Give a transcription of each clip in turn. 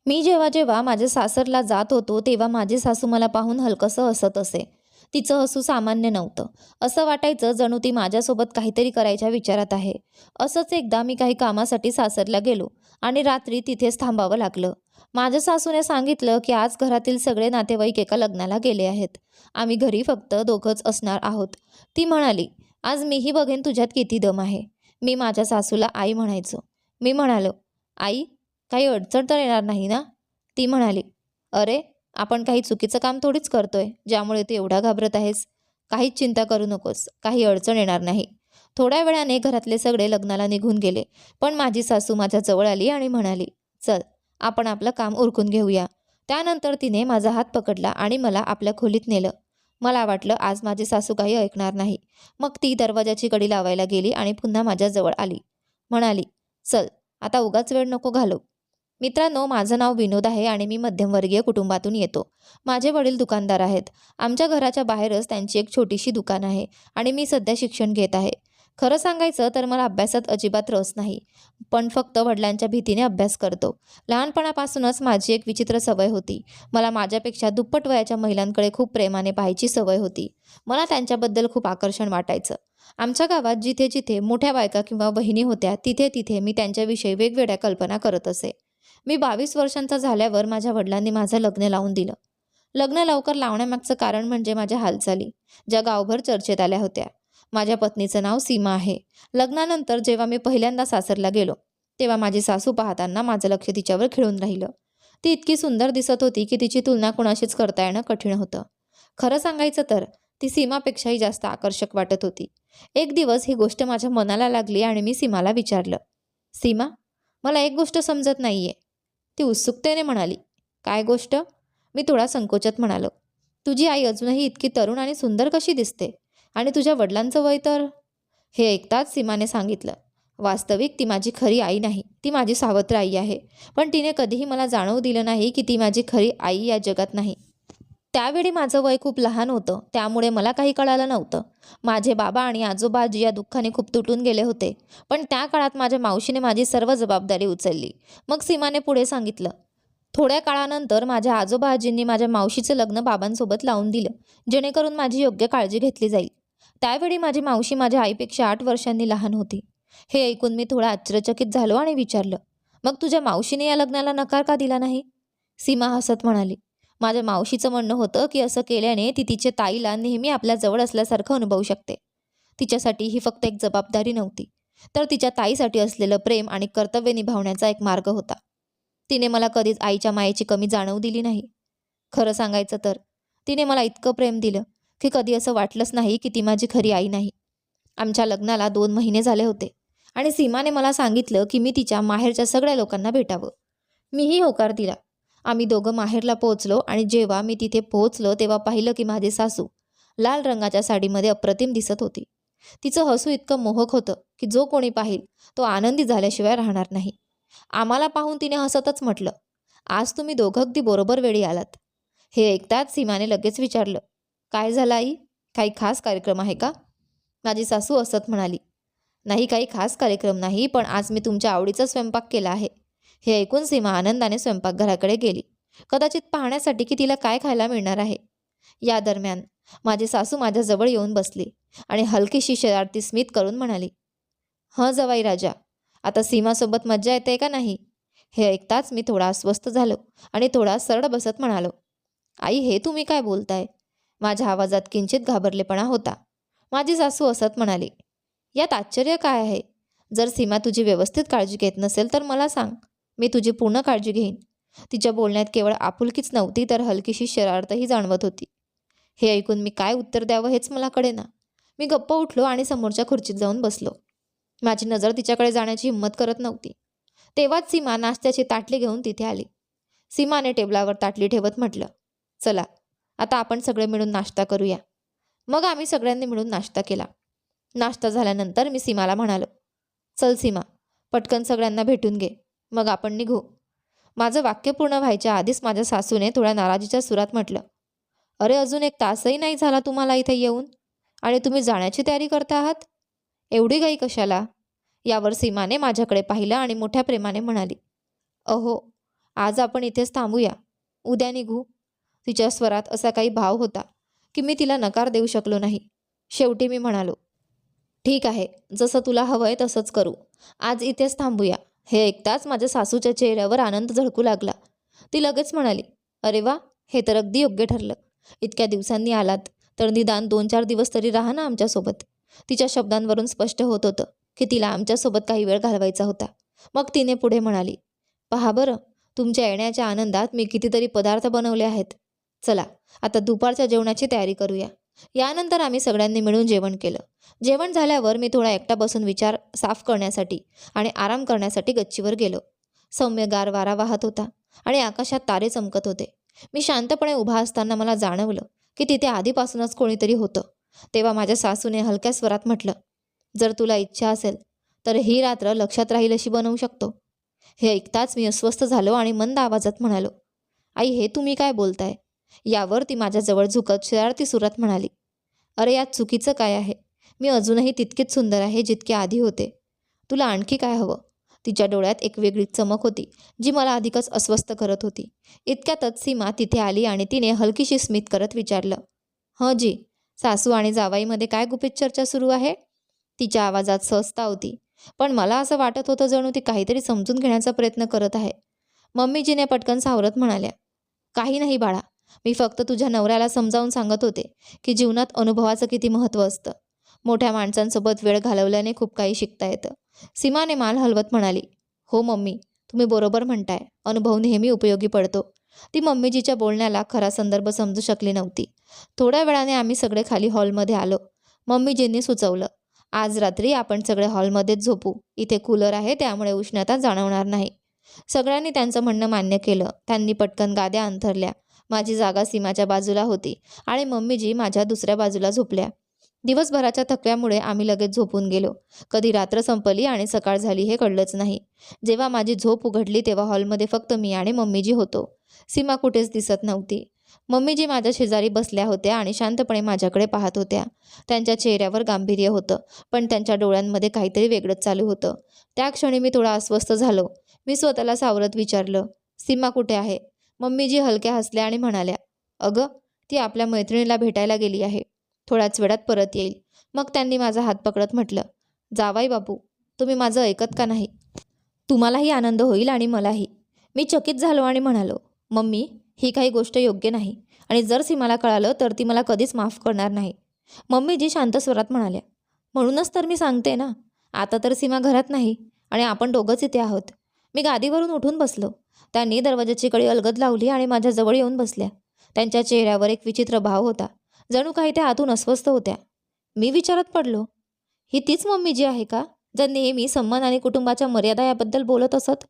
मी जेव्हा जेव्हा माझ्या सासरला जात होतो तेव्हा माझी सासू मला पाहून हलकंसं हसत असे. तिचं हसू सामान्य नव्हतं. असं वाटायचं जणू ती माझ्यासोबत काहीतरी करायच्या विचारात आहे. असंच एकदा मी काही कामासाठी सासरला गेलो आणि रात्री तिथेच थांबावं लागलं. माझ्या सासूने सांगितलं की आज घरातील सगळे नातेवाईक एका लग्नाला गेले आहेत. आम्ही घरी फक्त दोघंच असणार आहोत. ती म्हणाली, आज मीही बघेन तुझ्यात किती दम आहे. मी माझ्या सासूला आई म्हणायचो. मी म्हणालो, आई, काही अडचण तर येणार नाही ना? ती म्हणाली, अरे, आपण काही चुकीचं काम थोडीच करतोय, ज्यामुळे तू एवढा घाबरत आहेस. काहीच चिंता करू नकोस, काही अडचण येणार नाही. थोड्या वेळाने घरातले सगळे लग्नाला निघून गेले, पण माझी सासू माझ्या जवळ आली आणि म्हणाली, चल, आपण आपलं काम उरकून घेऊया. त्यानंतर तिने माझा हात पकडला आणि मला आपल्या खोलीत नेलं. मला वाटलं आज माझी सासू काही ऐकणार नाही. मग ती दरवाजाची कडी लावायला गेली आणि पुन्हा माझ्या जवळ आली. म्हणाली, चल, आता उगाच वेळ नको घालवू. मित्रांनो, माझं नाव विनोद आहे आणि मी मध्यमवर्गीय कुटुंबातून येतो. माझे वडील दुकानदार आहेत. आमच्या घराच्या बाहेरच त्यांची एक छोटीशी दुकान आहे आणि मी सध्या शिक्षण घेत आहे. खरं सांगायचं तर मला अभ्यासात अजिबात रस नाही, पण फक्त वडिलांच्या भीतीने अभ्यास करतो. लहानपणापासूनच माझी एक विचित्र सवय होती. मला माझ्यापेक्षा दुप्पट वयाच्या महिलांकडे खूप प्रेमाने पाहायची सवय होती. मला त्यांच्याबद्दल खूप आकर्षण वाटायचं. आमच्या गावात जिथे जिथे मोठ्या बायका किंवा बहिणी होत्या तिथे तिथे मी त्यांच्याविषयी वेगवेगळ्या कल्पना करत असे. मी 22 वर्षांचा झाल्यावर माझ्या वडिलांनी माझं लग्न लावून दिलं. लग्न लवकर लावण्यामागचं कारण म्हणजे माझ्या हालचाली, ज्या गावभर चर्चेत आल्या होत्या. माझ्या पत्नीचं नाव सीमा आहे. लग्नानंतर जेव्हा मी पहिल्यांदा सासरला गेलो, तेव्हा माझी सासू पाहताना माझं लक्ष तिच्यावर खिळून राहिलं. ती इतकी सुंदर दिसत होती की तिची तुलना कुणाशीच करता येणं कठीण होतं. खरं सांगायचं तर ती सीमापेक्षाही जास्त आकर्षक वाटत होती. एक दिवस ही गोष्ट माझ्या मनाला लागली आणि मी सीमाला विचारलं, सीमा, मला एक गोष्ट समजत नाहीये. ती उत्सुकतेने म्हणाली, काय गोष्ट? मी थोडा संकोचात म्हणालो, तुझी आई अजूनही इतकी तरुण आणि सुंदर कशी दिसते? आणि तुझ्या वडिलांचं वय तर? हे ऐकताच सीमाने सांगितलं, वास्तविक ती माझी खरी आई नाही, ती माझी सावत्र आई आहे. पण तिने कधीही मला जाणवू दिलं नाही की ती माझी खरी आई या जगात नाही. त्यावेळी माझं वय खूप लहान होतं, त्यामुळे मला काही कळालं नव्हतं. माझे बाबा आणि आजोबा या दुःखाने खूप तुटून गेले होते. पण त्या काळात माझ्या मावशीने माझी सर्व जबाबदारी उचलली. मग सीमाने पुढे सांगितलं, थोड्या काळानंतर माझ्या आजोबा आजींनी माझ्या मावशीचं लग्न बाबांसोबत लावून दिलं, जेणेकरून माझी योग्य काळजी घेतली जाईल. त्यावेळी माझी मावशी माझ्या आईपेक्षा 8 वर्षांनी लहान होती. हे ऐकून मी थोडा आश्चर्यचकित झालो आणि विचारलं, मग तुझ्या मावशीने या लग्नाला नकार का दिला नाही? सीमा हसत म्हणाली, माझ्या मावशीचं म्हणणं होतं की असं केल्याने ती तिच्या ताईला नेहमी आपल्या जवळ असल्यासारखं अनुभवू शकते. तिच्यासाठी ही फक्त एक जबाबदारी नव्हती, तर तिच्या ताईसाठी असलेलं प्रेम आणि कर्तव्य निभावण्याचा एक मार्ग होता. तिने मला कधीच आईच्या मायेची कमी जाणवू दिली नाही. खरं सांगायचं तर तिने मला इतकं प्रेम दिलं की कधी असं वाटलंच नाही की ती माझी खरी आई नाही. आमच्या लग्नाला 2 महिने झाले होते आणि सीमाने मला सांगितलं की मी तिच्या माहेरच्या सगळ्या लोकांना भेटावं. मीही होकार दिला. आम्ही दोघं माहेरला पोहोचलो आणि जेव्हा मी तिथे पोहोचलो तेव्हा पाहिलं की माझी सासू लाल रंगाच्या साडीमध्ये अप्रतिम दिसत होती. तिचं हसू इतकं मोहक होतं की जो कोणी पाहिल तो आनंदी झाल्याशिवाय राहणार नाही. आम्हाला पाहून तिने हसतच म्हटलं, आज तुम्ही दोघं अगदी बरोबर वेळी आलात. हे ऐकताच सीमाने लगेच विचारलं, काय झालं आई? काही खास कार्यक्रम आहे का? माझी सासू हसत म्हणाली, नाही, काही खास कार्यक्रम नाही, पण आज मी तुमच्या आवडीचा स्वयंपाक केला आहे. हे ऐकून सीमा आनंदाने स्वयंपाकघराकडे गेली, कदाचित पाहण्यासाठी की तिला काय खायला मिळणार आहे. या दरम्यान माझी सासू माझ्याजवळ येऊन बसली आणि हलकीशी शरारती स्मित करून म्हणाली, हं जवाई राजा, आता सीमासोबत मज्जा येते का नाही? हे ऐकताच मी थोडा अस्वस्थ झालो आणि थोडा सरळ बसत म्हणालो, आई, हे तुम्ही काय बोलताय? माझ्या आवाजात किंचित घाबरलेपणा होता. माझी सासू हसत म्हणाली, यात आश्चर्य काय आहे? जर सीमा तुझी व्यवस्थित काळजी घेत नसेल तर मला सांग, मी तुझी पूर्ण काळजी घेईन. तिच्या बोलण्यात केवळ आपुलकीच नव्हती तर हलकीशी शरारतही जाणवत होती. हे ऐकून मी काय उत्तर द्यावं हेच मला कळेना. मी गप्प उठलो आणि समोरच्या खुर्चीत जाऊन बसलो. माझी नजर तिच्याकडे जाण्याची हिंमत करत नव्हती. तेव्हाच सीमा नाश्त्याची ताटली घेऊन तिथे आली. सीमाने टेबलावर ताटली ठेवत म्हटलं, चला, आता आपण सगळे मिळून नाश्ता करूया. मग आम्ही सगळ्यांनी मिळून नाश्ता केला. नाश्ता झाल्यानंतर मी सीमाला म्हणालो, चल सीमा, पटकन सगळ्यांना भेटून घे, मग आपण निघू. माझं वाक्य पूर्ण व्हायच्या आधीच माझ्या सासूने थोड्या नाराजीच्या सुरात म्हटलं, अरे, अजून 1 तासही नाही झाला तुम्हाला इथे येऊन आणि तुम्ही जाण्याची तयारी करता आहात? एवढी घाई कशाला? यावर सीमाने माझ्याकडे पाहिलं आणि मोठ्या प्रेमाने म्हणाली, अहो, आज आपण इथेच थांबूया, उद्या निघू. तिच्या स्वरात असा काही भाव होता की मी तिला नकार देऊ शकलो नाही. शेवटी मी म्हणालो, ठीक आहे, जसं तुला हवंय तसंच करू. आज इथेच थांबूया. हे ऐकताच माझ्या सासूच्या चेहऱ्यावर आनंद झळकू लागला. ती लगेच म्हणाली, अरे वा, हे तर अगदी योग्य ठरलं. इतक्या दिवसांनी आलात तर निदान 2-4 दिवस तरी राहा ना आमच्यासोबत. तिच्या शब्दांवरून स्पष्ट होत होतं की तिला आमच्यासोबत काही वेळ घालवायचा होता. मग तिने पुढे म्हणाली, पहा बरं, तुमच्या येण्याच्या आनंदात मी कितीतरी पदार्थ बनवले आहेत. चला, आता दुपारच्या जेवणाची तयारी करूया. यानंतर आम्ही सगळ्यांनी मिळून जेवण केलं. जेवण झाल्यावर मी थोडा एकटा बसून विचार साफ करण्यासाठी आणि आराम करण्यासाठी गच्चीवर गेलो. सौम्य गार वारा वाहत होता आणि आकाशात तारे चमकत होते. मी शांतपणे उभा असताना मला जाणवलं की तिथे आधीपासूनच कोणीतरी होतं. तेव्हा माझ्या सासूने हलक्या स्वरात म्हटलं, जर तुला इच्छा असेल तर ही रात्र लक्षात राहील अशी बनवू शकतो. हे ऐकताच मी अस्वस्थ झालो आणि मंद आवाजात म्हणालो, आई, हे तुम्ही काय बोलताय? यावर ती माझ्याजवळ झुकत शरारती सुरात म्हणाली, अरे यात चुकीचं काय आहे? मी अजूनही तितकीच सुंदर आहे जितके आधी होते. तुला आणखी काय हवं? तिच्या डोळ्यात एक वेगळी चमक होती जी मला अधिकच अस्वस्थ करत होती. इतक्यातच सीमा तिथे आली आणि तिने हलकीशी स्मित करत विचारलं, हं जी, सासू आणि जावाईमध्ये काय गुपित चर्चा सुरू आहे? तिच्या आवाजात सहजता होती, पण मला असं वाटत होतं जणू ती काहीतरी समजून घेण्याचा प्रयत्न करत आहे. मम्मीजीने पटकन सावरत म्हणाल्या, काही नाही बाळा, मी फक्त तुझ्या नवऱ्याला समजावून सांगत होते की जीवनात अनुभवाचं किती महत्त्व असतं. मोठ्या माणसांसोबत वेळ घालवल्याने खूप काही शिकता येतं. सीमाने मान हलवत म्हणाली, हो मम्मी, तुम्ही बरोबर म्हणताय, अनुभव नेहमी उपयोगी पडतो. ती मम्मीजीच्या बोलण्याला खरा संदर्भ समजू शकली नव्हती. थोड्या वेळाने आम्ही सगळे खाली हॉलमध्ये आलो. मम्मीजींनी सुचवलं, आज रात्री आपण सगळे हॉलमध्येच झोपू. इथे कूलर आहे, त्यामुळे उष्णता जाणवणार नाही. सगळ्यांनी त्यांचं म्हणणं मान्य केलं. त्यांनी पटकन गाद्या अंथरल्या. माझी जागा सीमाच्या बाजूला होती आणि मम्मीजी माझ्या दुसऱ्या बाजूला झोपल्या. दिवसभराच्या थकव्यामुळे आम्ही लगेच झोपून गेलो. कधी रात्र संपली आणि सकाळ झाली हे कळलंच नाही. जेव्हा माझी झोप उघडली तेव्हा हॉलमध्ये फक्त मी आणि मम्मीजी होतो. सीमा कुठेच दिसत नव्हती. मम्मीजी माझ्या शेजारी बसल्या होत्या आणि शांतपणे माझ्याकडे पाहत होत्या. त्यांच्या चेहऱ्यावर गांभीर्य होतं, पण त्यांच्या डोळ्यांमध्ये काहीतरी वेगळंच चालू होतं. त्या क्षणी मी थोडा अस्वस्थ झालो. मी स्वतःला सावरत विचारलं, सीमा कुठे आहे? मम्मीजी हलक्या हसल्या आणि म्हणाल्या, अगं, ती आपल्या मैत्रिणीला भेटायला गेली आहे. थोड्याच वेळात परत येईल. मग त्यांनी माझा हात पकडत म्हटलं, जावाई बापू, तुम्ही माझं ऐकत का नाही? तुम्हालाही आनंद होईल आणि मलाही. मी चकित झालो आणि म्हणालो, मम्मी, ही काही गोष्ट योग्य नाही आणि जर सीमाला कळालं तर ती मला कधीच माफ करणार नाही. मम्मीजी शांत स्वरात म्हणाल्या, म्हणूनच तर मी सांगते ना, आता तर सीमा घरात नाही आणि आपण दोघंच इथे आहोत. मी गादीवरून उठून बसलो. त्यांनी दरवाजाची कडी अलगद लावली आणि माझ्याजवळ येऊन बसल्या. त्यांच्या चेहऱ्यावर एक विचित्र भाव होता, जणू काही त्या आतून अस्वस्थ होत्या. मी विचारात पडलो, ही तीच मम्मीजी आहे का, ज्या नेहमी सन्मान आणि कुटुंबाच्या मर्यादा याबद्दल बोलत असत?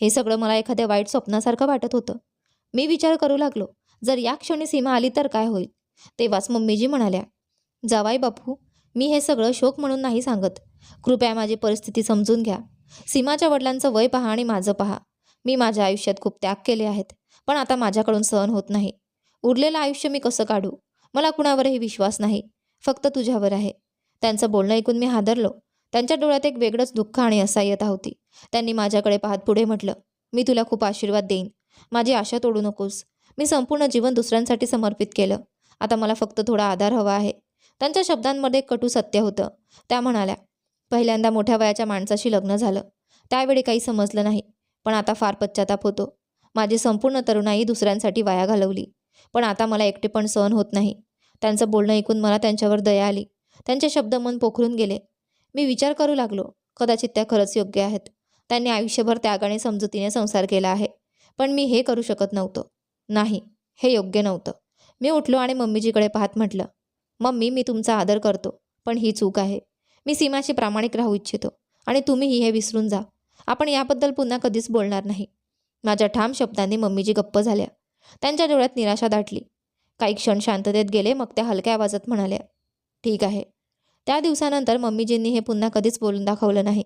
हे सगळं मला एखाद्या वाईट स्वप्नासारखं वाटत होतं. मी विचार करू लागलो, जर या क्षणी सीमा आली तर काय होईल? तेव्हाच मम्मीजी म्हणाल्या, जावाई बापू, मी हे सगळं शोक म्हणून नाही सांगत. कृपया माझी परिस्थिती समजून घ्या. सीमाच्या वडिलांचं वय पहा आणि माझं पहा. मी माझ्या आयुष्यात खूप त्याग केले आहेत, पण आता माझ्याकडून सहन होत नाही. उरलेलं आयुष्य मी कसं काढू? मला कुणावरही विश्वास नाही, फक्त तुझ्यावर आहे. त्यांचं बोलणं ऐकून मी हादरलो. त्यांच्या डोळ्यात एक वेगळंच दुःख आणि असहाय्यता होती. त्यांनी माझ्याकडे पाहत पुढे म्हटलं, मी तुला खूप आशीर्वाद देईन. माझी आशा तोडू नकोस. मी संपूर्ण जीवन दुसऱ्यांसाठी समर्पित केलं. आता मला फक्त थोडा आधार हवा आहे. त्यांच्या शब्दांमध्ये एक कटू सत्य होतं. त्या म्हणाल्या, पहिल्यांदा मोठ्या वयाच्या माणसाशी लग्न झालं. त्यावेळी काही समजलं नाही, पण आता फार पश्चाताप होतो. माझी संपूर्ण तरुणाई दुसऱ्यांसाठी वाया घालवली, पण आता मला एकटेपण सहन होत नाही. त्यांचं बोलणं ऐकून मला त्यांच्यावर दया आली. त्यांचे शब्द मन पोखरून गेले. मी विचार करू लागलो, कदाचित त्या खरंच योग्य आहेत. त्यांनी आयुष्यभर त्यागाने समजुतीने संसार केला आहे, पण मी हे करू शकत नव्हतो. नाही, हे योग्य नव्हतं. मी उठलो आणि मम्मीजीकडे पाहत म्हटलं, मम्मी, मी तुमचा आदर करतो, पण ही चूक आहे. मी सीमाशी प्रामाणिक राहू इच्छितो आणि तुम्हीही हे विसरून जा. आपण याबद्दल पुन्हा कधीच बोलणार नाही. माझ्या ठाम शब्दांनी मम्मीजी गप्प झाल्या. त्यांच्या डोळ्यात निराशा दाटली. काही क्षण शांततेत गेले, मग त्या हलक्या आवाजात म्हणाल्या, ठीक आहे. त्या दिवसानंतर मम्मीजींनी हे पुन्हा कधीच बोलून दाखवलं नाही.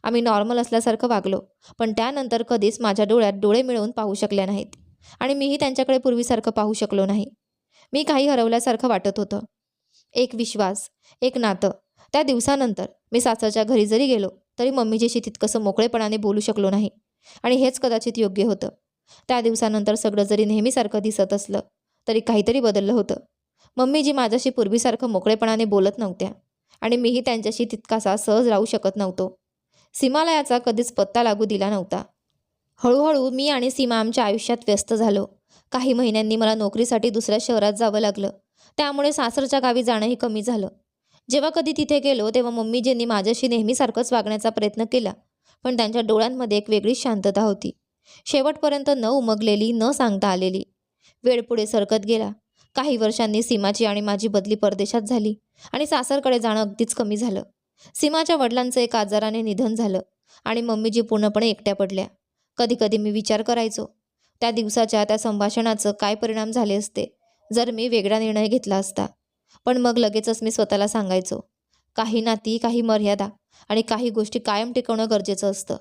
आम्ही नॉर्मल असल्यासारखं वागलो, पण त्यानंतर कधीच माझ्या डोळ्यात डोळे मिळवून पाहू शकल्या नाहीत आणि मीही त्यांच्याकडे पूर्वीसारखं पाहू शकलो नाही. मी काही हरवल्यासारखं वाटत होतं. एक विश्वास, एक नातं. त्या दिवसानंतर मी सासरच्या घरी जरी गेलो तरी मम्मीजीशी तितकंसं मोकळेपणाने बोलू शकलो नाही आणि हेच कदाचित योग्य होतं. त्या दिवसानंतर सगळं जरी नेहमीसारखं दिसत असलं तरी काहीतरी बदललं होतं. मम्मीजी माझ्याशी पूर्वीसारखं मोकळेपणाने बोलत नव्हत्या आणि मीही त्यांच्याशी तितकासा सहज राहू शकत नव्हतो. सीमाला याचा कधीच पत्ता लागू दिला नव्हता. हळूहळू मी आणि सीमा आमच्या आयुष्यात व्यस्त झालो. काही महिन्यांनी मला नोकरीसाठी दुसऱ्या शहरात जावं लागलं. त्यामुळे सासरच्या गावी जाणंही कमी झालं. जेव्हा कधी तिथे गेलो तेव्हा मम्मीजींनी माझ्याशी नेहमीसारखंच वागण्याचा प्रयत्न केला, पण त्यांच्या डोळ्यांमध्ये एक वेगळीच शांतता होती. शेवटपर्यंत न उमगलेली, न सांगता आलेली. वेळ पुढे सरकत गेला. काही वर्षांनी सीमाची आणि माझी बदली परदेशात झाली आणि सासरकडे जाणं अगदीच कमी झालं. सीमाच्या वडिलांचं एका आजाराने निधन झालं आणि मम्मीजी पूर्णपणे एकट्या पडल्या. कधीकधी मी विचार करायचो, त्या दिवसाच्या त्या संभाषणाचं काय परिणाम झाले असते जर मी वेगळा निर्णय घेतला असता. पण मग लगेचच मी स्वतःला सांगायचो, काही नाती, काही मर्यादा आणि काही गोष्टी कायम टिकवणं गरजेचं असतं.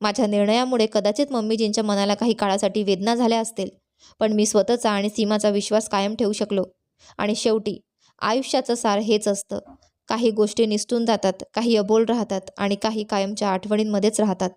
माझ्या निर्णयामुळे कदाचित मम्मीजींच्या मनाला काही काळासाठी वेदना झाल्या असतील, पण मी स्वतःचा आणि सीमाचा विश्वास कायम ठेवू शकलो. आणि शेवटी आयुष्याचं सार हेच असतं. काही गोष्टी निसटून जातात, काही अबोल राहतात आणि काही कायमच्या आठवणींमध्येच राहतात.